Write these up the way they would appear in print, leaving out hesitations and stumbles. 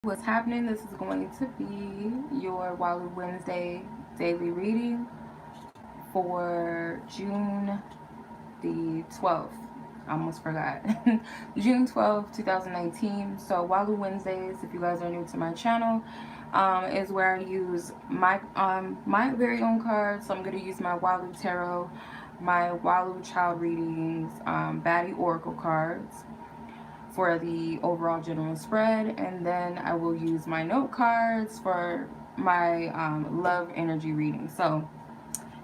What's happening? This is going to be your Walu Wednesday daily reading for June the 12th. I almost forgot. June 12th, 2019. So Walu Wednesdays, if you guys are new to my channel, is where I use my very own cards. So I'm going to use my Walu Tarot, my Walu Child Readings, Baddie Oracle cards for the overall general spread, and then I will use my note cards for my love energy reading. So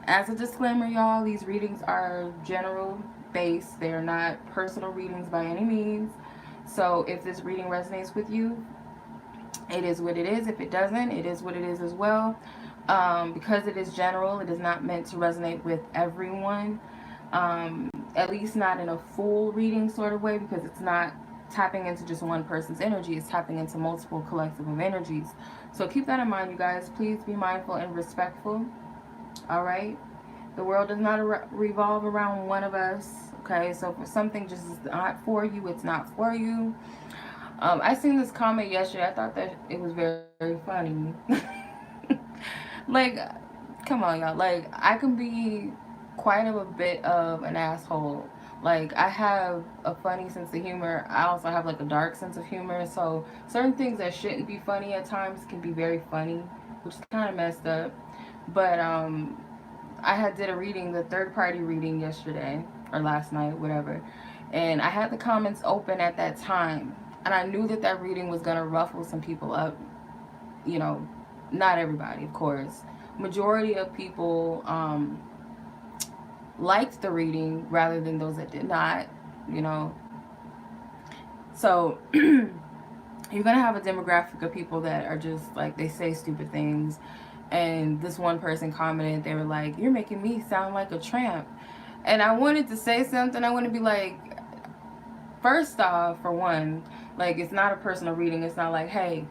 as a disclaimer, y'all, these readings are general based. They are not personal readings by any means. So if this reading resonates with you, it is what it is. If it doesn't, it is what it is as well. Because it is general, it is not meant to resonate with everyone. At least not in a full reading sort of way, because it's not tapping into just one person's energy. It's tapping into multiple collective of energies. So keep that in mind, you guys. Please be mindful and respectful. All right. The world does not revolve around one of us. Okay. So if something just is not for you, it's not for you. I seen this comment yesterday. I thought that it was very, very funny. Like, come on, y'all. Like, I can be quite a bit of an asshole. Like, I have a funny sense of humor. I also have like a dark sense of humor. So certain things that shouldn't be funny at times can be very funny, which is kind of messed up. But I had did a reading, the third party reading yesterday or last night, whatever. And I had the comments open at that time. And I knew that that reading was going to ruffle some people up. You know, not everybody, of course. Majority of people liked the reading rather than those that did not, you know. So you're going to have a demographic of people that are just like, they say stupid things. And this one person commented, they were like, "You're making me sound like a tramp." And I wanted to say something. I want to be like, first off, for one, like, it's not a personal reading. It's not like, hey,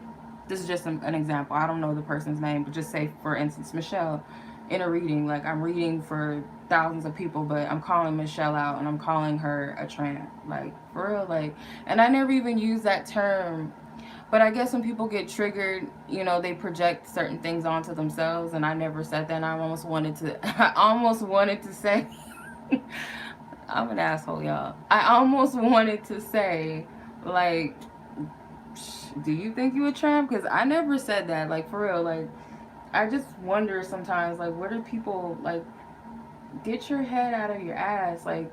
this is just an example. I don't know the person's name, but just say, for instance, Michelle, in a reading, like, I'm reading for thousands of people, but I'm calling Michelle out and I'm calling her a tramp. Like, for real, like, and I never even use that term. But I guess when people get triggered, you know, they project certain things onto themselves, and I never said that. And I almost wanted to, I almost wanted to say, I'm an asshole, y'all. I almost wanted to say, like, do you think you a tramp? Because I never said that. Like, for real. Like, I just wonder sometimes, like, what are people, like, get your head out of your ass. Like,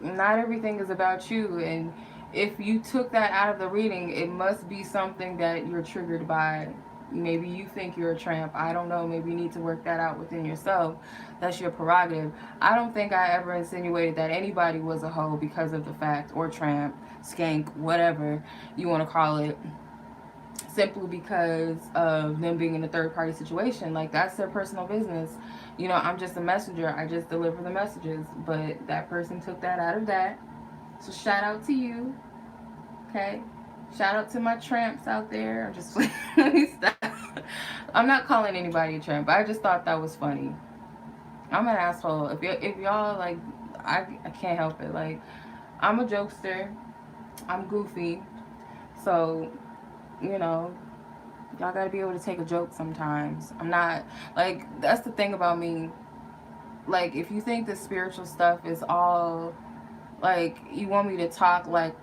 not everything is about you. And if you took that out of the reading, it must be something that you're triggered by. Maybe you think you're a tramp. I don't know. Maybe you need to work that out within yourself. That's your prerogative. I don't think I ever insinuated that anybody was a hoe because of the fact, or tramp, skank, whatever you want to call it, simply because of them being in a third party situation. Like, that's their personal business. You know, I'm just a messenger. I just deliver the messages. But that person took that out of that. So shout out to you. Okay? Shout out to my tramps out there. I'm just let me stop. I'm not calling anybody a tramp. I just thought that was funny. I'm an asshole. If y'all like, I can't help it. Like, I'm a jokester. I'm goofy. So, you know, y'all gotta be able to take a joke sometimes. I'm not, like, that's the thing about me. Like, if you think the spiritual stuff is all, like, you want me to talk like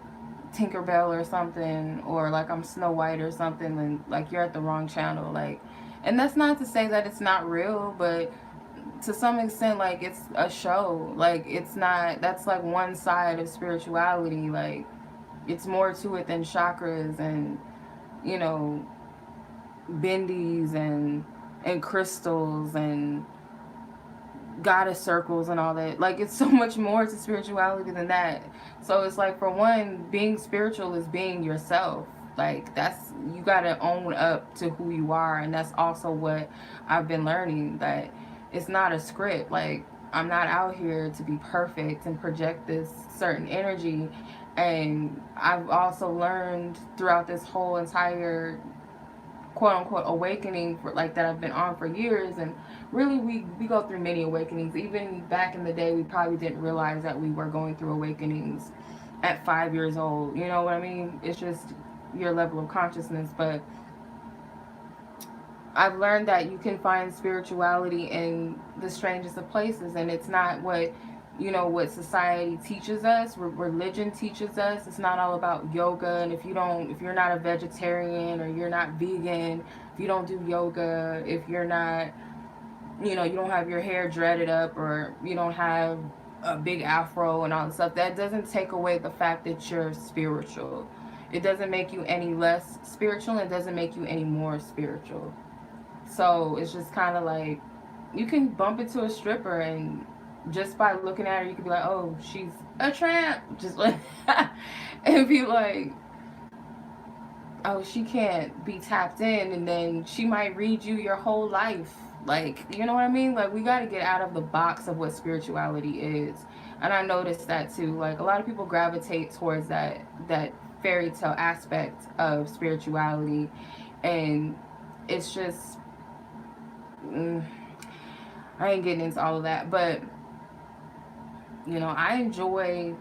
Tinkerbell or something, or like I'm Snow White or something, then, like, you're at the wrong channel. Like, and that's not to say that it's not real, but to some extent, like, it's a show. Like, it's not, that's like one side of spirituality. Like, it's more to it than chakras and, you know, bendies and crystals and goddess circles and all that. Like, it's so much more to spirituality than that. So it's like, for one, being spiritual is being yourself. Like, that's, you gotta own up to who you are. And that's also what I've been learning, that it's not a script. Like, I'm not out here to be perfect and project this certain energy. And I've also learned throughout this whole entire quote unquote awakening for, like, that I've been on for years. And really, we go through many awakenings. Even back in the day, we probably didn't realize that we were going through awakenings at 5 years old. You know what I mean? It's just, your level of consciousness. But I've learned that you can find spirituality in the strangest of places, and it's not what, you know, what society teaches us, religion teaches us. It's not all about yoga. And if you're not a vegetarian, or you're not vegan, if you don't do yoga, if you're not, you know, you don't have your hair dreaded up, or you don't have a big afro and all that stuff, that doesn't take away the fact that you're spiritual. It doesn't make you any less spiritual. It doesn't make you any more spiritual. So it's just kind of like, you can bump into a stripper, and just by looking at her, you could be like, oh, she's a tramp. Just like, and be like, oh, she can't be tapped in. And then she might read you your whole life. Like, you know what I mean? Like, we got to get out of the box of what spirituality is. And I noticed that too. Like, a lot of people gravitate towards that fairy tale aspect of spirituality. And it's just, I ain't getting into all of that, but you know, I enjoy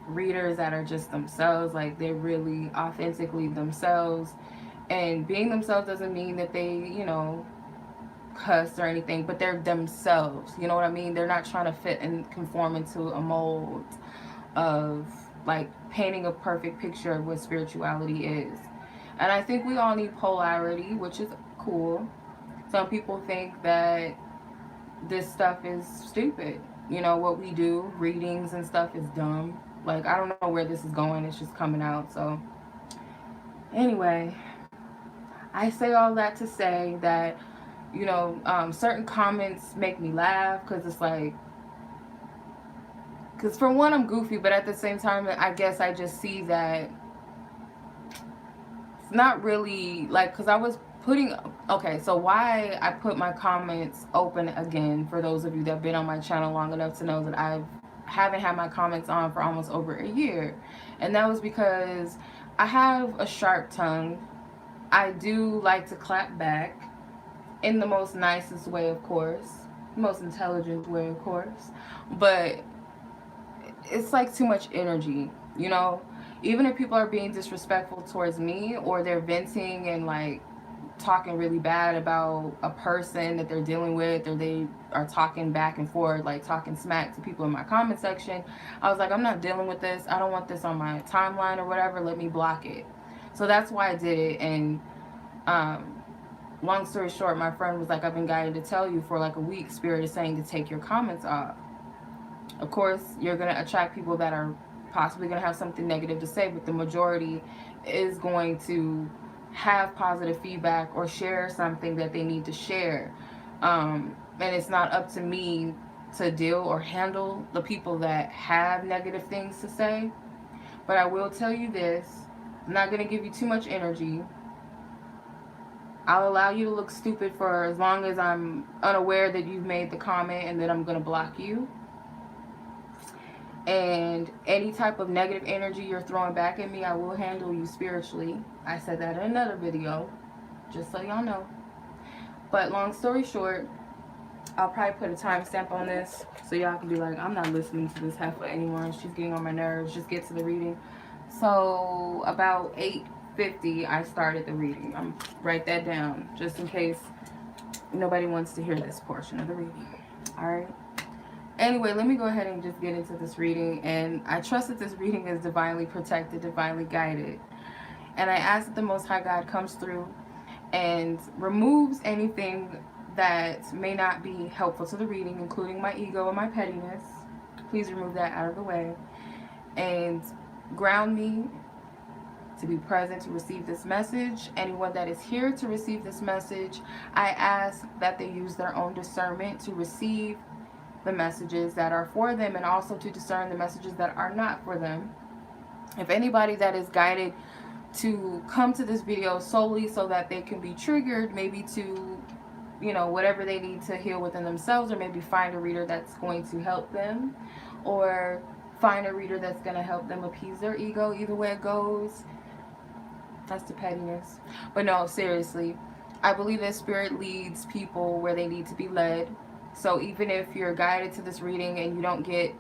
readers that are just themselves, like they're really authentically themselves. And being themselves doesn't mean that they, you know, cuss or anything, but they're themselves, you know what I mean? They're not trying to fit and conform into a mold of like painting a perfect picture of what spirituality is. And I think we all need polarity, which is cool. Some people think that this stuff is stupid. You know, what we do, readings and stuff, is dumb. Like, I don't know where this is going. It's just coming out. So, anyway, I say all that to say that, you know, certain comments make me laugh, because it's like, because for one, I'm goofy, but at the same time, I guess I just see that it's not really, like, because I was putting, okay, so why I put my comments open again, for those of you that have been on my channel long enough to know that I haven't had my comments on for almost over a year. And that was because I have a sharp tongue. I do like to clap back in the most nicest way, of course, most intelligent way, of course, but it's like too much energy, you know? Even if people are being disrespectful towards me, or they're venting and like talking really bad about a person that they're dealing with, or they are talking back and forth, like talking smack to people in my comment section, I was like, I'm not dealing with this. I don't want this on my timeline or whatever. Let me block it. So that's why I did it. And long story short, my friend was like, I've been guided to tell you for like a week, Spirit is saying to take your comments off. Of course, you're going to attract people that are possibly going to have something negative to say, but the majority is going to have positive feedback or share something that they need to share. And it's not up to me to deal or handle the people that have negative things to say. But I will tell you this, I'm not going to give you too much energy. I'll allow you to look stupid for as long as I'm unaware that you've made the comment, and then I'm going to block you. And any type of negative energy you're throwing back at me, I will handle you spiritually. I said that in another video, just so y'all know. But long story short, I'll probably put a timestamp on this, so y'all can be like, I'm not listening to this heifer anymore. She's getting on my nerves. Just get to the reading. So about 8:50, I started the reading. I'm write that down, just in case nobody wants to hear this portion of the reading. Alright? Anyway, let me go ahead and just get into this reading. And I trust that this reading is divinely protected, divinely guided. And I ask that the Most High God comes through and removes anything that may not be helpful to the reading, including my ego and my pettiness. Please remove that out of the way. And ground me to be present to receive this message. Anyone that is here to receive this message, I ask that they use their own discernment to receive the messages that are for them, and also to discern the messages that are not for them. If anybody that is guided to come to this video solely so that they can be triggered, maybe to, you know, whatever they need to heal within themselves, or maybe find a reader that's going to help them, or find a reader that's going to help them appease their ego, either way it goes, that's the pettiness. But no, seriously, I believe that Spirit leads people where they need to be led. So even if you're guided to this reading and you don't get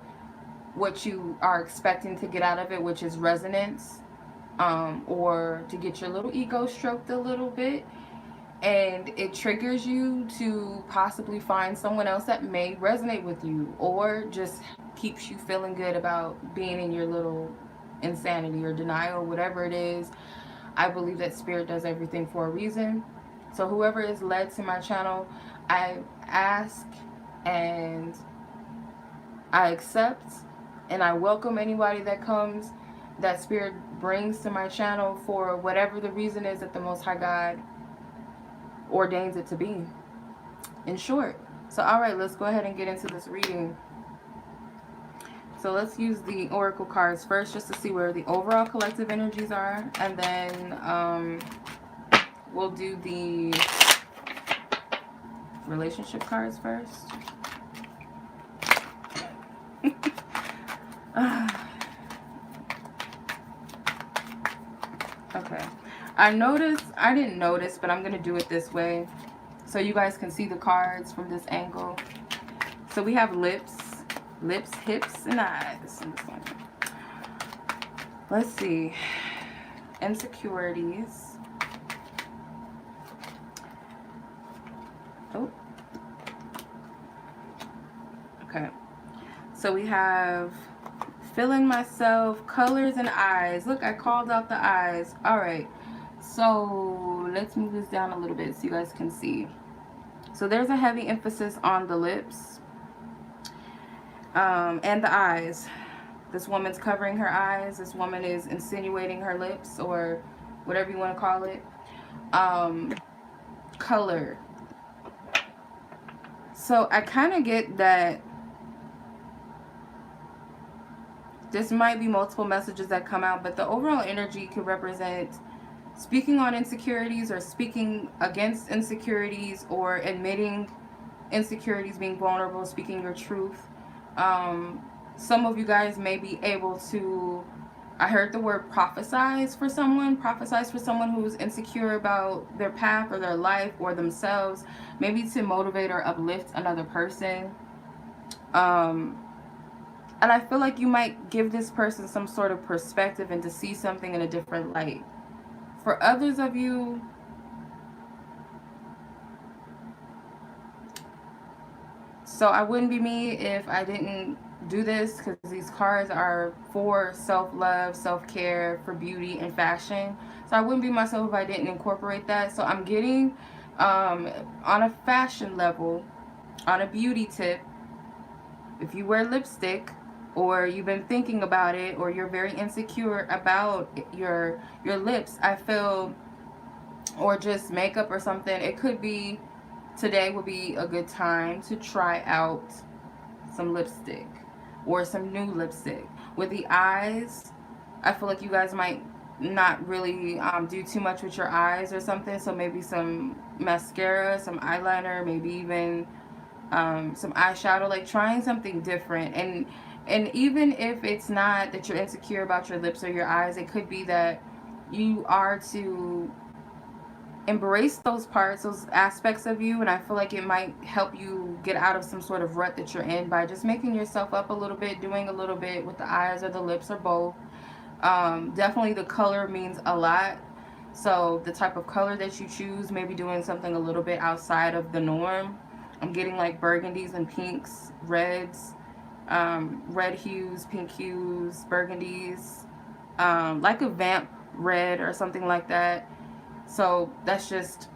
what you are expecting to get out of it, which is resonance, or to get your little ego stroked a little bit, and it triggers you to possibly find someone else that may resonate with you, or just keeps you feeling good about being in your little insanity or denial, whatever it is. I believe that spirit does everything for a reason. So whoever is led to my channel, I ask and I accept and I welcome anybody that comes, that spirit brings to my channel for whatever the reason is that the Most High God ordains it to be, in short. So alright, let's go ahead and get into this reading. So let's use the oracle cards first, just to see where the overall collective energies are, and then we'll do the relationship cards first. Okay, I didn't notice, but I'm gonna do it this way so you guys can see the cards from this angle. So we have lips, hips, and eyes. Let's see. Insecurities. Oh. Okay. So we have feeling myself, colors, and eyes. Look, I called out the eyes. All right. So let's move this down a little bit so you guys can see. So there's a heavy emphasis on the lips and the eyes. This woman's covering her eyes. This woman is insinuating her lips, or whatever you want to call it. Color. So I kind of get that this might be multiple messages that come out, but the overall energy could represent speaking on insecurities, or speaking against insecurities, or admitting insecurities, being vulnerable, speaking your truth. Some of you guys may be able to, I heard the word prophesize for someone who's insecure about their path or their life or themselves, maybe to motivate or uplift another person. And I feel like you might give this person some sort of perspective and to see something in a different light. For others of you, so I wouldn't be me if I didn't do this, because these cards are for self-love, self-care, for beauty and fashion. So I wouldn't be myself if I didn't incorporate that. So I'm getting on a fashion level, on a beauty tip, if you wear lipstick, or you've been thinking about it, or you're very insecure about your lips, I feel, or just makeup or something, it could be, today would be a good time to try out some lipstick or some new lipstick. With the eyes, I feel like you guys might not really do too much with your eyes or something, so maybe some mascara, some eyeliner, maybe even some eyeshadow, like trying something different. And even if it's not that you're insecure about your lips or your eyes, it could be that you are to embrace those parts, those aspects of you, and I feel like it might help you get out of some sort of rut that you're in by just making yourself up a little bit, doing a little bit with the eyes or the lips or both. Definitely the color means a lot. So the type of color that you choose, maybe doing something a little bit outside of the norm. I'm getting like burgundies and pinks, reds, red hues, pink hues, burgundies, like a vamp red or something like that. So that's just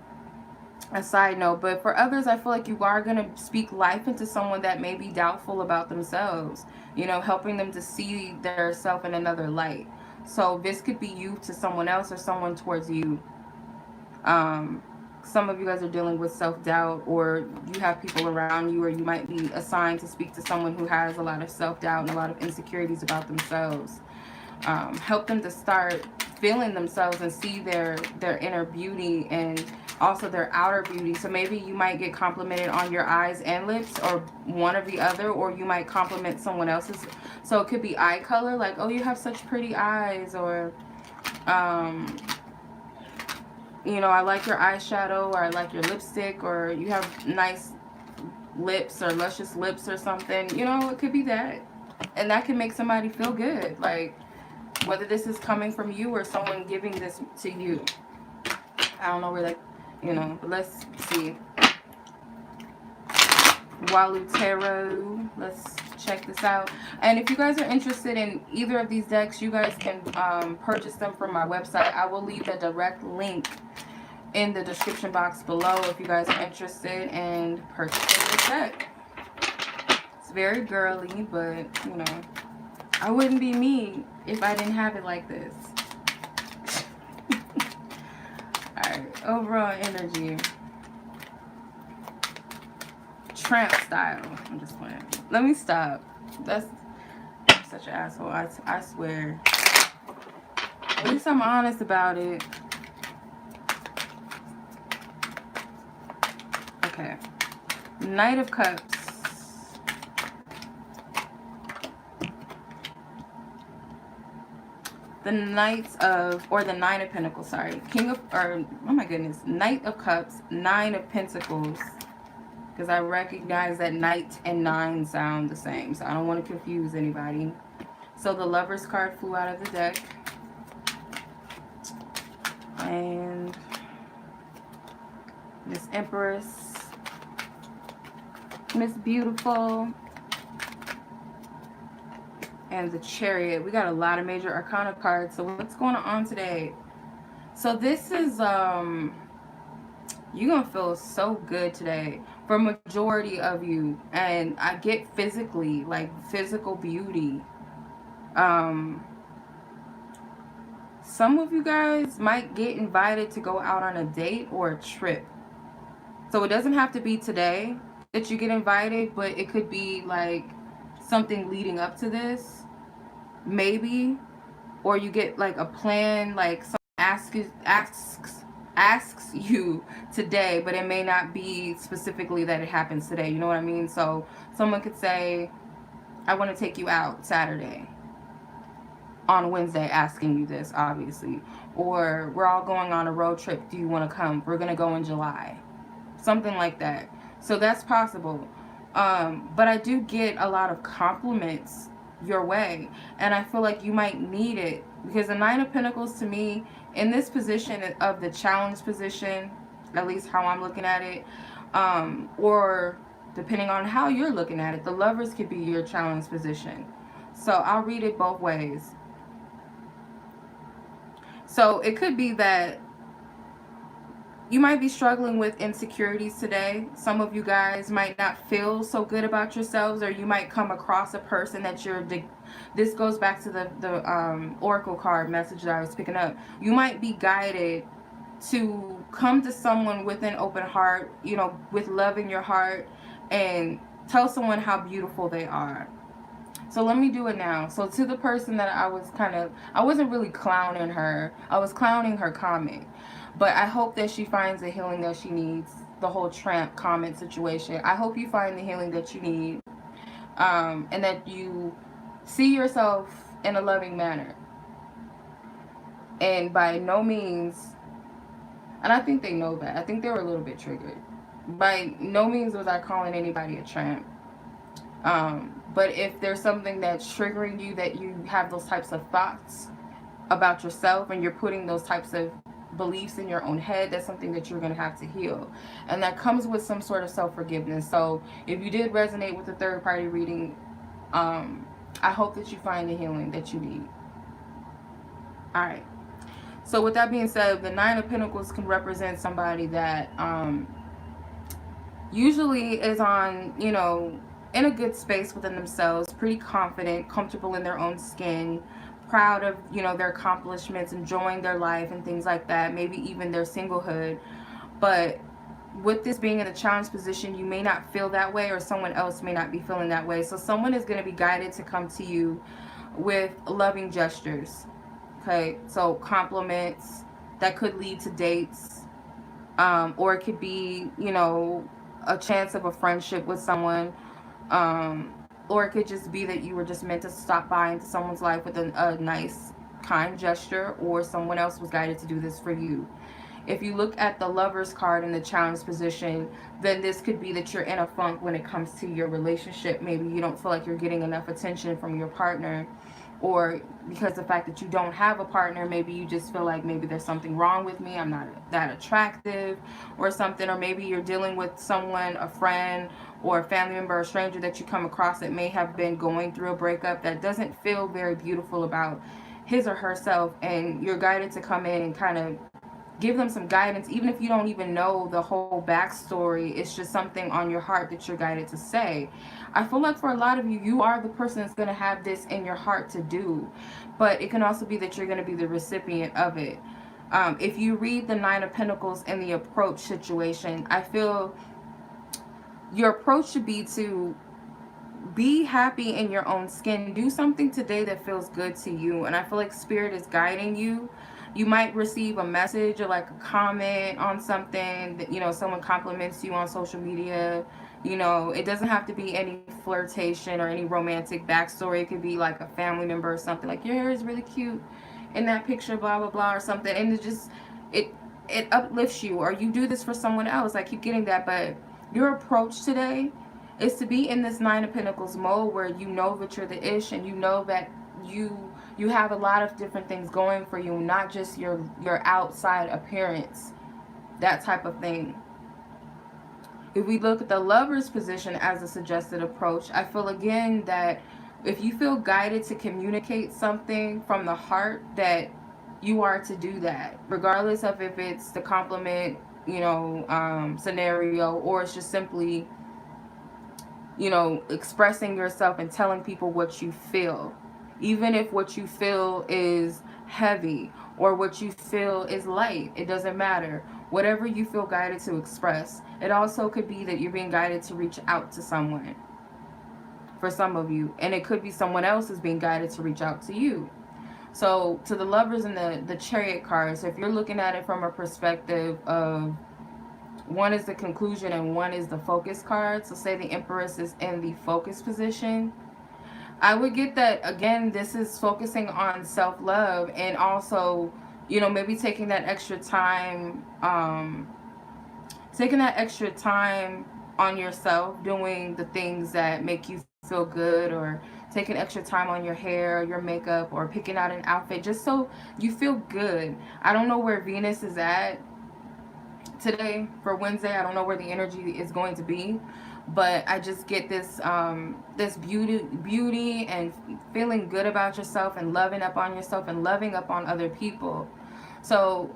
a side note. But for others, I feel like you are going to speak life into someone that may be doubtful about themselves, you know, helping them to see their self in another light. So this could be you to someone else, or someone towards you. Some of you guys are dealing with self-doubt, or you have people around you, or you might be assigned to speak to someone who has a lot of self-doubt and a lot of insecurities about themselves. Help them to start feeling themselves and see their inner beauty and also their outer beauty. So maybe you might get complimented on your eyes and lips, or one or the other, or you might compliment someone else's. So it could be eye color, like, oh, you have such pretty eyes, or you know, I like your eyeshadow, or I like your lipstick, or you have nice lips or luscious lips or something. You know, it could be that. And that can make somebody feel good. Like, Whether this is coming from you or someone giving this to you. I don't know where that, you know, but let's see. Walu Tarot. Let's check this out. And if you guys are interested in either of these decks, you guys can purchase them from my website. I will leave a direct link in the description box below if you guys are interested in purchasing this deck. It's very girly, but, you know, I wouldn't be me if I didn't have it like this. Alright, overall energy. Tramp style. I'm just playing. Let me stop. I'm such an asshole. I swear. At least I'm honest about it. Okay. Knight of Cups. The Knights of, or the Nine of Pentacles, sorry. King of, or, oh my goodness. Knight of Cups, Nine of Pentacles. Because I recognize that Knight and Nine sound the same. So I don't want to confuse anybody. So the Lover's card flew out of the deck. And Miss Empress. Miss Beautiful. And the Chariot. We got a lot of major arcana cards. So what's going on today? So this is, you're going to feel so good today for majority of you. And I get physically, like physical beauty. Some of you guys might get invited to go out on a date or a trip. So it doesn't have to be today that you get invited, but it could be like something leading up to this. Maybe. Or you get like a plan, like someone asks you today, but it may not be specifically that it happens today. You know what I mean? So someone could say, I want to take you out Saturday. On Wednesday, asking you this, obviously. Or we're all going on a road trip. Do you want to come? We're going to go in July. Something like that. So that's possible. But I do get a lot of compliments your way. And I feel like you might need it. Because the Nine of Pentacles to me, in this position of the challenge position, at least how I'm looking at it, or depending on how you're looking at it, the Lovers could be your challenge position. So I'll read it both ways. So it could be that you might be struggling with insecurities today. Some of you guys might not feel so good about yourselves, or you might come across a person that you're, this goes back to the Oracle card message that I was picking up. You might be guided to come to someone with an open heart, you know, with love in your heart, and tell someone how beautiful they are. So let me do it now. So to the person that I wasn't really clowning her. I was clowning her comment. But I hope that she finds the healing that she needs. The whole tramp comment situation. I hope you find the healing that you need. And that you see yourself in a loving manner. And by no means, and I think they know that. I think they were a little bit triggered. By no means was I calling anybody a tramp. But if there's something that's triggering you, that you have those types of thoughts about yourself and you're putting those types of beliefs in your own head, that's something that you're going to have to heal. And that comes with some sort of self-forgiveness. So if you did resonate with the third party reading, I hope that you find the healing that you need. Alright. So with that being said, the Nine of Pentacles can represent somebody that usually is on, you know, in a good space within themselves, pretty confident, comfortable in their own skin, proud of, you know, their accomplishments, enjoying their life and things like that, maybe even their singlehood. But with this being in a challenge position, you may not feel that way, or someone else may not be feeling that way. So someone is going to be guided to come to you with loving gestures. Okay, so compliments that could lead to dates, or it could be, you know, a chance of a friendship with someone. Or it could just be that you were just meant to stop by into someone's life with a nice, kind gesture, or someone else was guided to do this for you. If you look at the Lover's card in the challenge position, then this could be that you're in a funk when it comes to your relationship. Maybe you don't feel like you're getting enough attention from your partner, or because the fact that you don't have a partner, maybe you just feel like maybe there's something wrong with me, I'm not that attractive or something. Or maybe you're dealing with someone, a friend or a family member or stranger that you come across that may have been going through a breakup, that doesn't feel very beautiful about his or herself, and you're guided to come in and kind of give them some guidance, even if you don't even know the whole backstory. It's just something on your heart that you're guided to say. I feel like for a lot of you, you are the person that's going to have this in your heart to do, but it can also be that you're going to be the recipient of it. If you read the Nine of Pentacles in the approach situation, I feel your approach should be to be happy in your own skin. Do something today that feels good to you. And I feel like Spirit is guiding you. You might receive a message or like a comment on something that, you know, someone compliments you on social media. You know, it doesn't have to be any flirtation or any romantic backstory. It could be like a family member or something, like your hair is really cute in that picture, blah blah blah, or something. And it just, it uplifts you. Or you do this for someone else. I keep getting that. But your approach today is to be in this Nine of Pentacles mode where you know that you're the ish, and you know that you have a lot of different things going for you, not just your outside appearance, that type of thing. If we look at the Lover's position as a suggested approach, I feel again that if you feel guided to communicate something from the heart, that you are to do that, regardless of if it's the compliment, you know, scenario, or it's just simply, you know, expressing yourself and telling people what you feel. Even if what you feel is heavy or what you feel is light, it doesn't matter. Whatever you feel guided to express. It also could be that you're being guided to reach out to someone, for some of you. And it could be someone else is being guided to reach out to you. So to the Lovers and the Chariot cards, if you're looking at it from a perspective of, one is the conclusion and one is the focus card. So say the Empress is in the focus position. I would get that, again, this is focusing on self-love, and also, you know, maybe taking that extra time, on yourself, doing the things that make you feel good, or taking extra time on your hair, your makeup, or picking out an outfit just so you feel good. I don't know where Venus is at today for Wednesday. I don't know where the energy is going to be, but I just get this this beauty and feeling good about yourself, and loving up on yourself and loving up on other people. So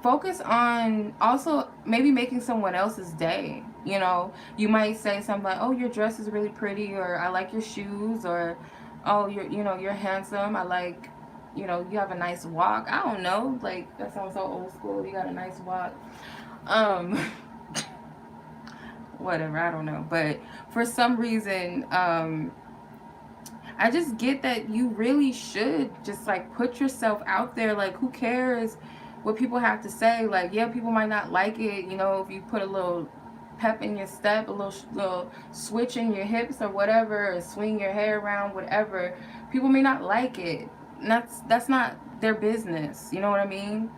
focus on also maybe making someone else's day. You know, you might say something like, oh, your dress is really pretty, or I like your shoes, or oh, you're handsome, I like, you know, you have a nice walk. I don't know, like, that sounds so old school. You got a nice walk. Whatever, I don't know. But for some reason, I just get that you really should just like put yourself out there. Like, who cares what people have to say? Like, yeah, people might not like it, you know, if you put a little pep in your step, a little switch in your hips or whatever, or swing your hair around, whatever. People may not like it. And that's not their business, you know what I mean?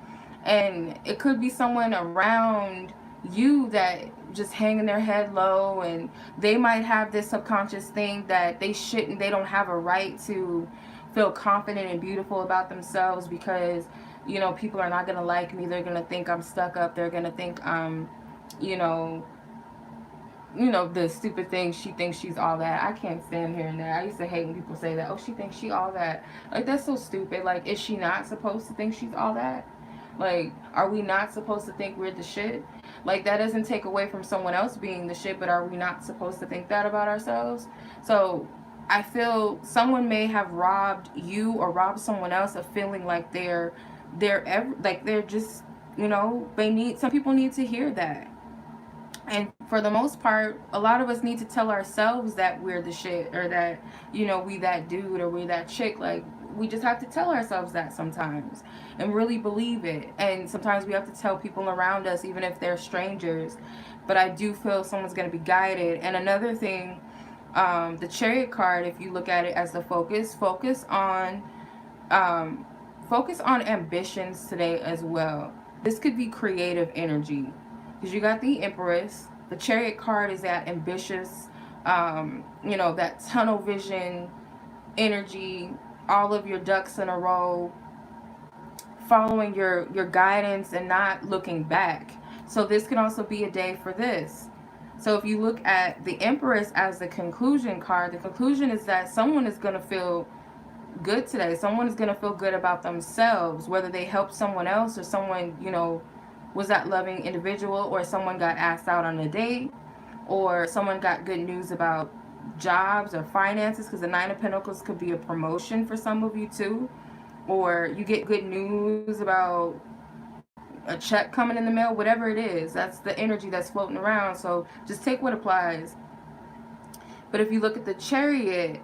And it could be someone around you that just hanging their head low, and they might have this subconscious thing that they don't have a right to feel confident and beautiful about themselves, because, you know, people are not going to like me. They're going to think I'm stuck up. They're going to think I'm, you know, the stupid thing, she thinks she's all that. I can't stand hearing that. I used to hate when people say that. Oh, she thinks she all that. Like, that's so stupid. Like, is she not supposed to think she's all that? Like, are we not supposed to think we're the shit? Like, that doesn't take away from someone else being the shit, but are we not supposed to think that about ourselves? So I feel someone may have robbed you or robbed someone else of feeling like they're just, you know, some people need to hear that. And for the most part, a lot of us need to tell ourselves that we're the shit, or that, you know, we that dude, or we that chick. Like, we just have to tell ourselves that sometimes and really believe it. And sometimes we have to tell people around us, even if they're strangers. But I do feel someone's going to be guided. And another thing, the Chariot card, if you look at it as the focus on ambitions today as well. This could be creative energy, because you got the Empress. The Chariot card is that ambitious, you know, that tunnel vision energy. all of your ducks in a row, following your guidance and not looking back. So this can also be a day for this. So if you look at the Empress as the conclusion card, the conclusion is that someone is going to feel good today. Someone is going to feel good about themselves, whether they helped someone else or someone, you know, was that loving individual, or someone got asked out on a date, or someone got good news about jobs or finances, because the Nine of Pentacles could be a promotion for some of you too, or you get good news about a check coming in the mail, whatever it is. That's the energy that's floating around. So just take what applies. But if you look at the Chariot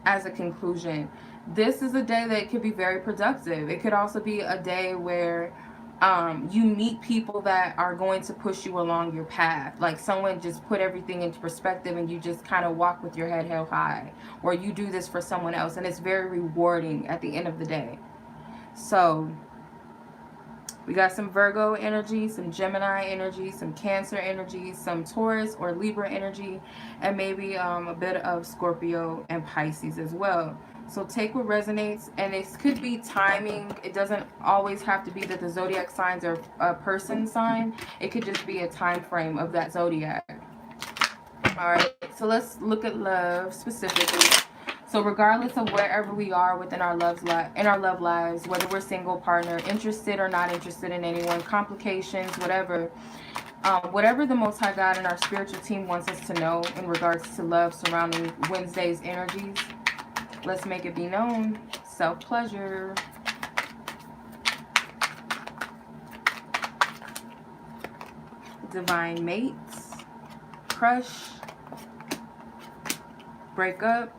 as a conclusion, this is a day that could be very productive. It could also be a day where you meet people that are going to push you along your path. Like someone just put everything into perspective and you just kind of walk with your head held high. Or you do this for someone else and it's very rewarding at the end of the day. So we got some Virgo energy, some Gemini energy, some Cancer energy, some Taurus or Libra energy, and maybe a bit of Scorpio and Pisces as well. So take what resonates, and it could be timing. It doesn't always have to be that the zodiac signs are a person sign. It could just be a time frame of that zodiac. All right, so let's look at love specifically. So regardless of wherever we are within our love lives, whether we're single, partner, interested or not interested in anyone, complications, whatever, whatever the Most High God and our spiritual team wants us to know in regards to love surrounding Wednesday's energies, let's make it be known. Self-pleasure. Divine mates. Crush. Breakup.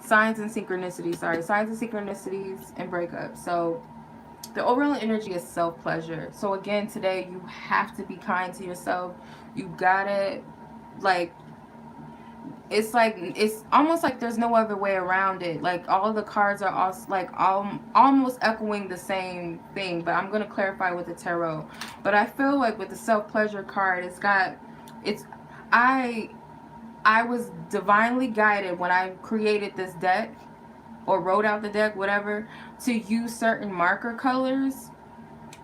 Signs and synchronicities. Signs and synchronicities and breakup. So the overall energy is self-pleasure. So again, today you have to be kind to yourself. You gotta, like, it's almost like there's no other way around it. Like all of the cards are also like almost echoing the same thing, but I'm going to clarify with the tarot. But I feel like with the self-pleasure card, I was divinely guided when I created this deck or wrote out the deck, whatever, to use certain marker colors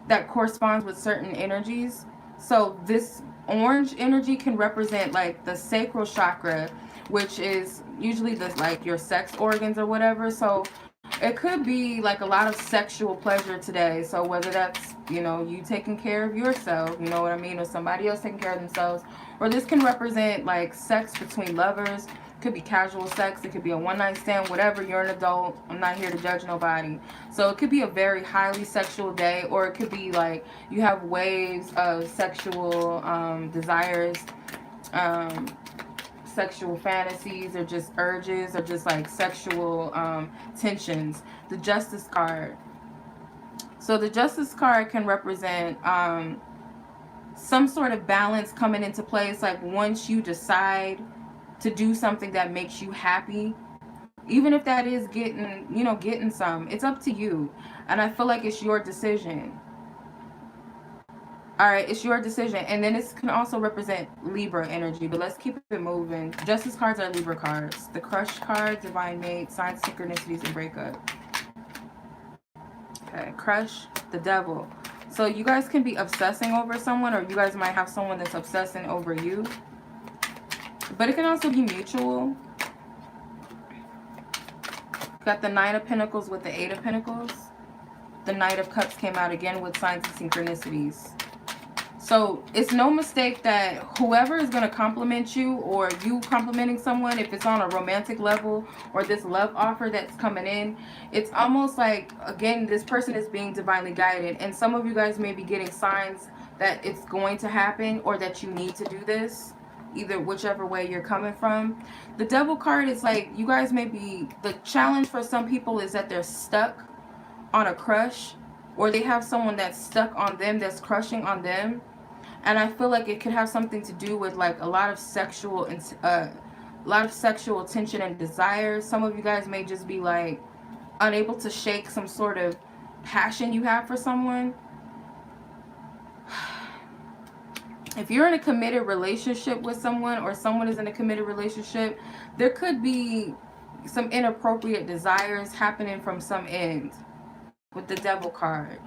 that corresponds with certain energies. So this orange energy can represent like the sacral chakra, which is usually like your sex organs or whatever. So it could be like a lot of sexual pleasure today. So whether that's, you know, you taking care of yourself, you know what I mean, or somebody else taking care of themselves, or this can represent like sex between lovers. It could be casual sex, it could be a one-night stand, whatever. You're an adult, I'm not here to judge nobody. So it could be a very highly sexual day, or it could be like you have waves of sexual desires, sexual fantasies, or just urges, or just like sexual tensions. The Justice card. So the Justice card can represent some sort of balance coming into place. Like once you decide to do something that makes you happy, even if that is getting some, it's up to you. And I feel like it's your decision. All right, it's your decision. And then this can also represent Libra energy, but let's keep it moving. Justice cards are Libra cards. The Crush card, Divine Mate, Signs, Synchronicities, and Breakup. Okay, Crush, the Devil. So you guys can be obsessing over someone, or you guys might have someone that's obsessing over you. But it can also be mutual. Got the Nine of Pentacles with the Eight of Pentacles. The Knight of Cups came out again with Signs and Synchronicities. So it's no mistake that whoever is going to compliment you, or you complimenting someone, if it's on a romantic level or this love offer that's coming in, it's almost like, again, this person is being divinely guided. And some of you guys may be getting signs that it's going to happen, or that you need to do this, either whichever way you're coming from. The Devil card is like, you guys may be, the challenge for some people is that they're stuck on a crush, or they have someone that's stuck on them, that's crushing on them. And I feel like it could have something to do with like a lot of sexual tension and desire. Some of you guys may just be like unable to shake some sort of passion you have for someone. If you're in a committed relationship with someone, or someone is in a committed relationship, there could be some inappropriate desires happening from some end with the devil card.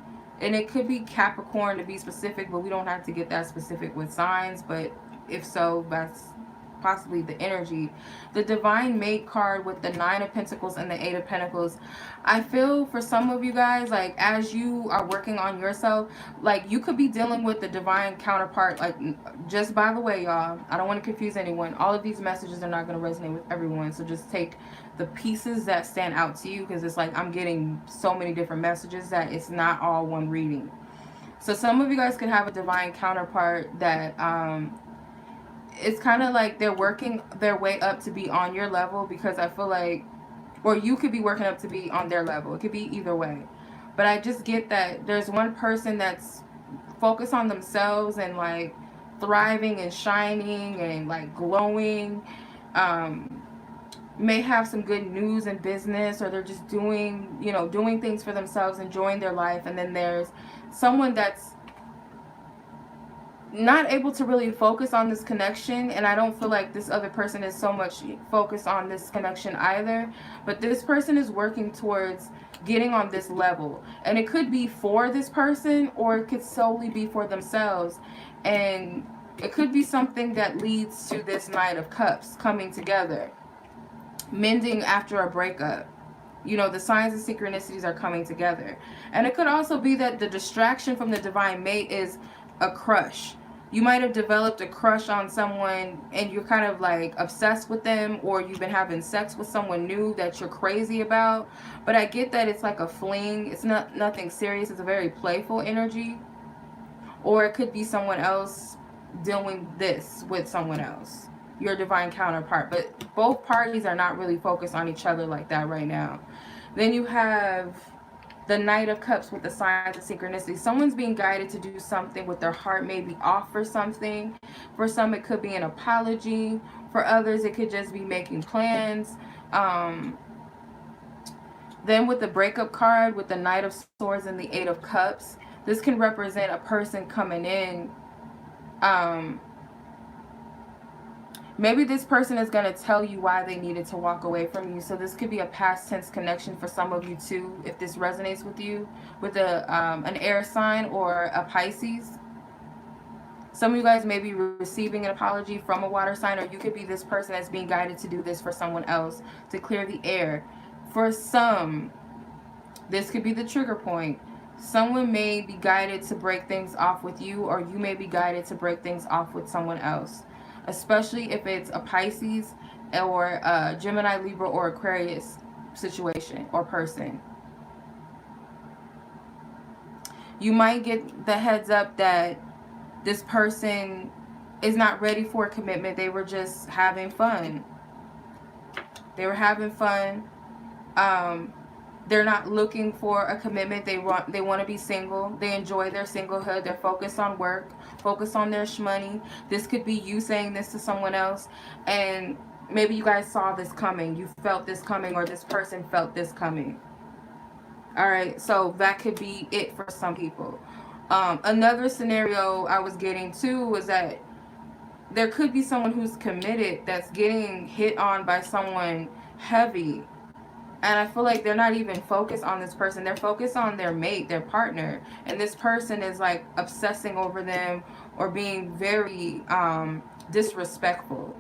And it could be Capricorn to be specific, but we don't have to get that specific with signs. But if so, that's possibly the energy. The divine mate card with the 9 of Pentacles and the 8 of Pentacles. I feel for some of you guys, like as you are working on yourself, like you could be dealing with the divine counterpart. Like, just by the way, y'all, I don't want to confuse anyone. All of these messages are not going to resonate with everyone. So just take the pieces that stand out to you, because it's like I'm getting so many different messages that it's not all one reading. So some of you guys could have a divine counterpart that it's kind of like they're working their way up to be on your level, because I feel like, or you could be working up to be on their level. It could be either way. But I just get that there's one person that's focused on themselves and like thriving and shining and like glowing. May have some good news in business, or they're just doing, you know, doing things for themselves, enjoying their life. And then there's someone that's not able to really focus on this connection, and I don't feel like this other person is so much focused on this connection either, but this person is working towards getting on this level, and it could be for this person or it could solely be for themselves, and it could be something that leads to this Knight of Cups coming together, mending after a breakup. You know, the signs and synchronicities are coming together. And it could also be that the distraction from the divine mate is a crush. You might have developed a crush on someone and you're kind of like obsessed with them, or you've been having sex with someone new that you're crazy about. But I get that it's like a fling. It's not nothing serious. It's a very playful energy. Or it could be someone else doing this with someone else, your divine counterpart. But both parties are not really focused on each other like that right now. Then you have the Knight of Cups with the signs of synchronicity. Someone's being guided to do something with their heart, maybe offer something. For some, it could be an apology. For others, it could just be making plans. Then with the breakup card, with the Knight of Swords and the 8 of Cups, this can represent a person coming in. Maybe this person is going to tell you why they needed to walk away from you. So this could be a past tense connection for some of you too, if this resonates with you, with an air sign or a Pisces. Some of you guys may be receiving an apology from a water sign, or you could be this person that's being guided to do this for someone else, to clear the air. For some, this could be the trigger point. Someone may be guided to break things off with you, or you may be guided to break things off with someone else. Especially if it's a Pisces or a Gemini, Libra, or Aquarius situation or person. You might get the heads up that this person is not ready for a commitment. They were just having fun. They were having fun. They're not looking for a commitment. They want to be single. They enjoy their singlehood. They're focused on work, focused on their shmoney. This could be you saying this to someone else, and maybe you guys saw this coming. You felt this coming, or this person felt this coming. All right, so that could be it for some people. Another scenario I was getting too was that there could be someone who's committed that's getting hit on by someone heavy. And I feel like they're not even focused on this person. They're focused on their mate, their partner. And this person is like obsessing over them or being very disrespectful.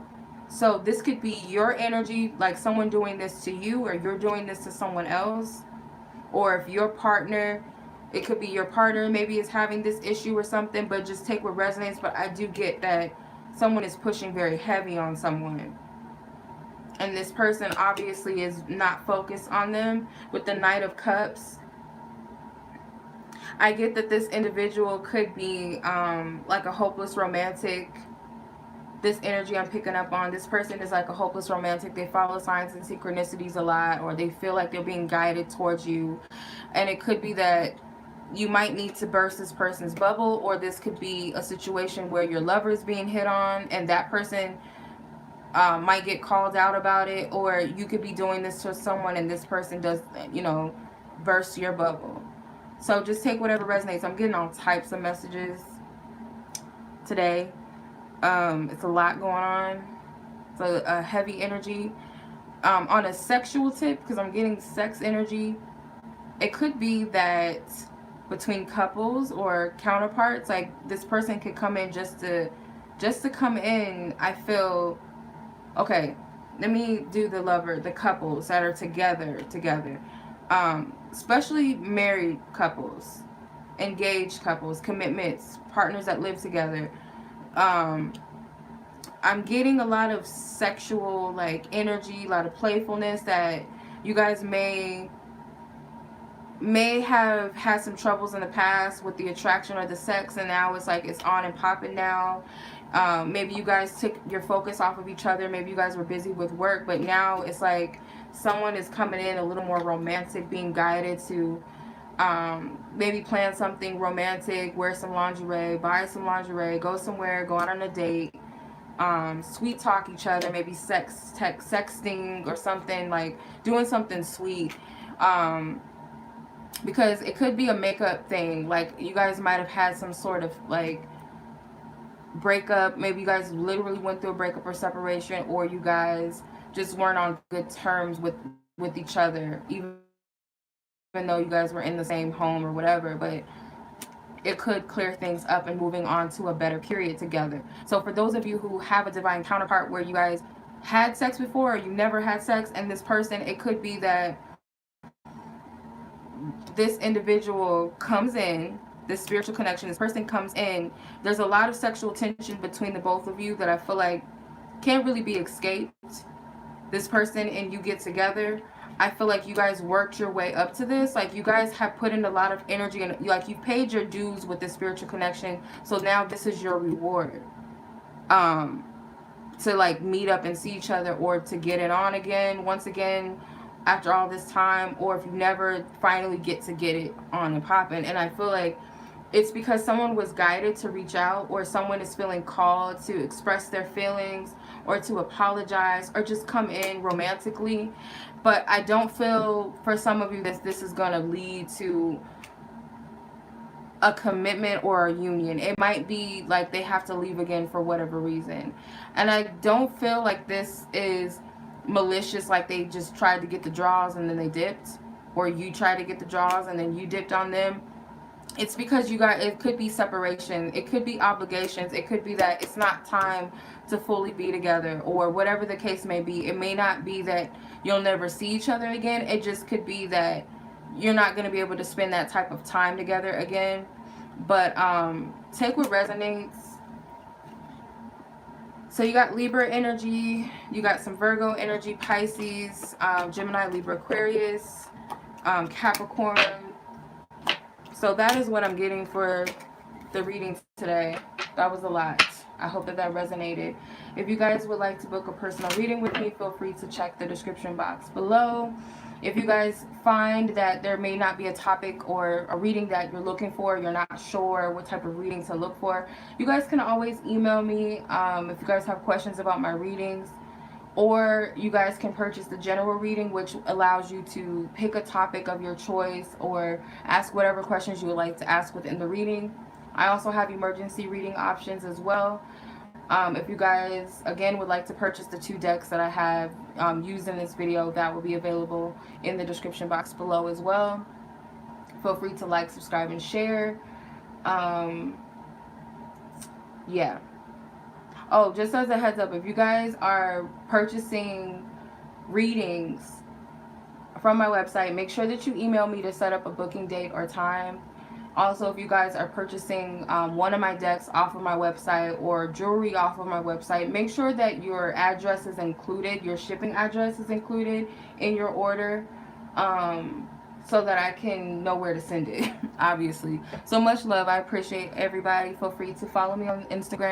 So this could be your energy, like someone doing this to you, or you're doing this to someone else. Or if your partner, it could be your partner maybe is having this issue or something, but just take what resonates. But I do get that someone is pushing very heavy on someone. And this person obviously is not focused on them. With the Knight of Cups, I get that this individual could be like a hopeless romantic. This energy I'm picking up on, this person is like a hopeless romantic. They follow signs and synchronicities a lot, or they feel like they're being guided towards you. And it could be that you might need to burst this person's bubble, or this could be a situation where your lover is being hit on and that person might get called out about it, or you could be doing this to someone and this person does, you know, burst your bubble. So just take whatever resonates. I'm getting all types of messages today. It's a lot going on. It's a heavy energy. On a sexual tip, because I'm getting sex energy, it could be that between couples or counterparts, like this person could come in just to come in. I feel okay. Let me do the couples that are together, especially married couples, engaged couples, commitments, partners that live together. Um, I'm getting a lot of sexual like energy, a lot of playfulness that you guys may have had some troubles in the past with the attraction or the sex, and now it's like it's on and popping now. Maybe you guys took your focus off of each other. Maybe you guys were busy with work, but now it's like someone is coming in a little more romantic, being guided to maybe plan something romantic, wear some lingerie, buy some lingerie, go somewhere, go out on a date, sweet talk each other, maybe sexting or something, like doing something sweet. Because it could be a makeup thing, like you guys might have had some sort of like breakup. Maybe you guys literally went through a breakup or separation, or you guys just weren't on good terms with each other, even though you guys were in the same home or whatever. But it could clear things up and moving on to a better period together. So for those of you who have a divine counterpart where you guys had sex before or you never had sex, and this person, it could be that this individual comes in, this spiritual connection, this person comes in, there's a lot of sexual tension between the both of you that I feel like can't really be escaped. This person and you get together, I feel like you guys worked your way up to this. Like you guys have put in a lot of energy, and like you've paid your dues with this spiritual connection. So now this is your reward. To like meet up and see each other, or to get it on again, once again, after all this time, or if you never finally get it on and popping. And I feel like it's because someone was guided to reach out, or someone is feeling called to express their feelings, or to apologize, or just come in romantically. But I don't feel for some of you that this is going to lead to a commitment or a union. It might be like they have to leave again for whatever reason. And I don't feel like this is malicious, like they just tried to get the draws and then they dipped, or you tried to get the draws and then you dipped on them. It's because you got, it could be separation, it could be obligations, it could be that it's not time to fully be together, or whatever the case may be. It may not be that you'll never see each other again. It just could be that you're not going to be able to spend that type of time together again. But take what resonates. So you got Libra energy, you got some Virgo energy, Pisces, Gemini, Libra, Aquarius, Capricorn. So that is what I'm getting for the reading today. That was a lot. I hope that resonated. If you guys would like to book a personal reading with me, feel free to check the description box below. If you guys find that there may not be a topic or a reading that you're looking for, you're not sure what type of reading to look for, you guys can always email me if you guys have questions about my readings. Or you guys can purchase the general reading, which allows you to pick a topic of your choice or ask whatever questions you would like to ask within the reading. I also have emergency reading options as well. If you guys, again, would like to purchase the 2 decks that I have used in this video, that will be available in the description box below as well. Feel free to like, subscribe, and share. Yeah. Oh, just as a heads up, if you guys are purchasing readings from my website, make sure that you email me to set up a booking date or time. Also, if you guys are purchasing one of my decks off of my website, or jewelry off of my website, make sure that your address is included, your shipping address is included in your order, so that I can know where to send it, obviously. So much love. I appreciate everybody. Feel free to follow me on Instagram.